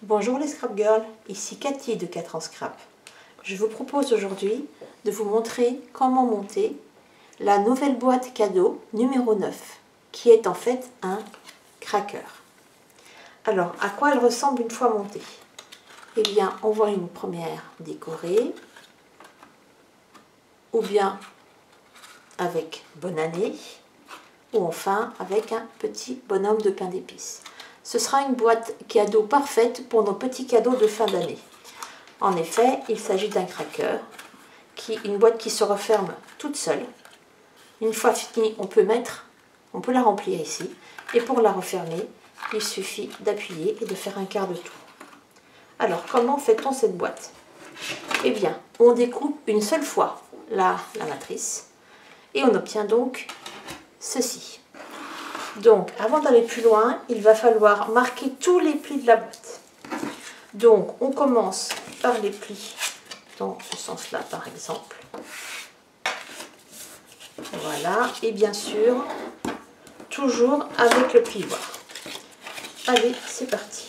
Bonjour les Scrap Girls, ici Cathy de 4 ans Scrap. Je vous propose aujourd'hui de vous montrer comment monter la nouvelle boîte cadeau numéro 9, qui est en fait un cracker. Alors, à quoi elle ressemble une fois montée? Eh bien, on voit une première décorée, ou bien avec bonne année, ou enfin avec un petit bonhomme de pain d'épices. Ce sera une boîte cadeau parfaite pour nos petits cadeaux de fin d'année. En effet, il s'agit d'un cracker, une boîte qui se referme toute seule. Une fois finie, on peut la remplir ici. Et pour la refermer, il suffit d'appuyer et de faire un quart de tour. Alors, comment fait-on cette boîte? Eh bien, on découpe une seule fois la matrice et on obtient donc ceci. Donc, avant d'aller plus loin, il va falloir marquer tous les plis de la boîte. Donc, on commence par les plis dans ce sens-là, par exemple. Voilà, et bien sûr, toujours avec le plioir. Allez, c'est parti.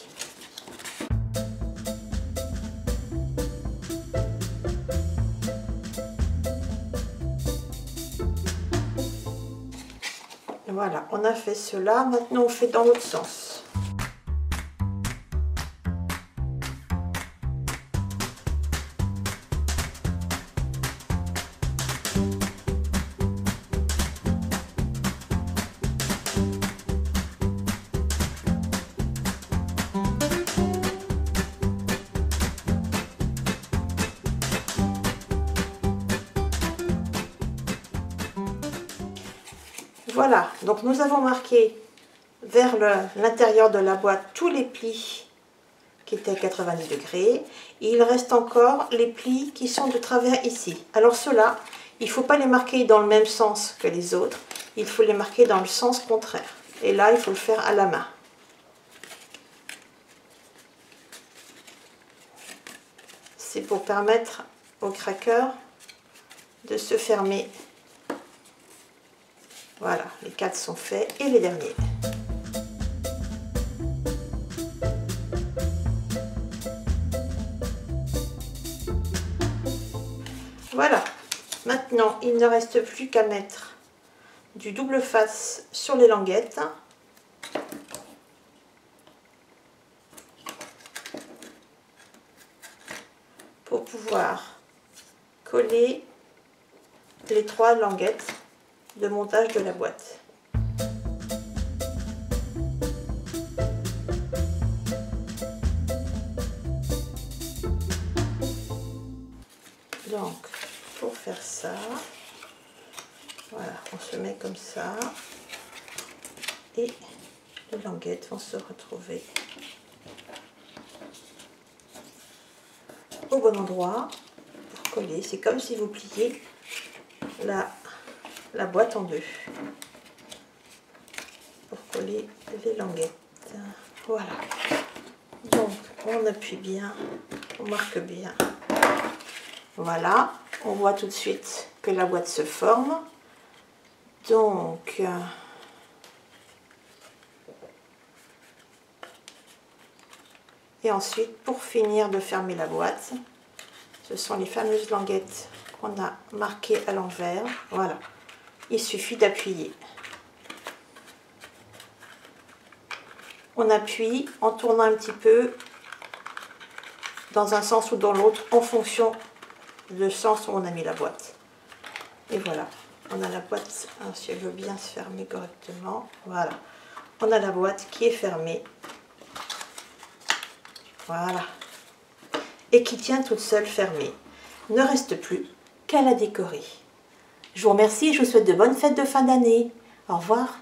Voilà, on a fait cela. Maintenant, on fait dans l'autre sens. Voilà, donc nous avons marqué vers l'intérieur de la boîte tous les plis qui étaient à 90 degrés. Et il reste encore les plis qui sont de travers ici. Alors ceux-là, il ne faut pas les marquer dans le même sens que les autres. Il faut les marquer dans le sens contraire. Et là, il faut le faire à la main. C'est pour permettre au cracker de se fermer. Voilà, les 4 sont faits et les derniers. Voilà, maintenant il ne reste plus qu'à mettre du double face sur les languettes. Pour pouvoir coller les 3 languettes de montage de la boîte. Donc, pour faire ça, voilà, on se met comme ça et les languettes vont se retrouver au bon endroit pour coller. C'est comme si vous pliez la boîte en deux pour coller les languettes. Voilà, donc on appuie bien, on marque bien. Voilà, on voit tout de suite que la boîte se forme. Donc et ensuite, pour finir de fermer la boîte, ce sont les fameuses languettes qu'on a marquées à l'envers. Voilà, il suffit d'appuyer. On appuie en tournant un petit peu dans un sens ou dans l'autre en fonction du sens où on a mis la boîte. Et voilà, on a la boîte, si elle veut bien se fermer correctement. Voilà, on a la boîte qui est fermée. Voilà, et qui tient toute seule fermée. Il ne reste plus qu'à la décorer. Je vous remercie et je vous souhaite de bonnes fêtes de fin d'année. Au revoir.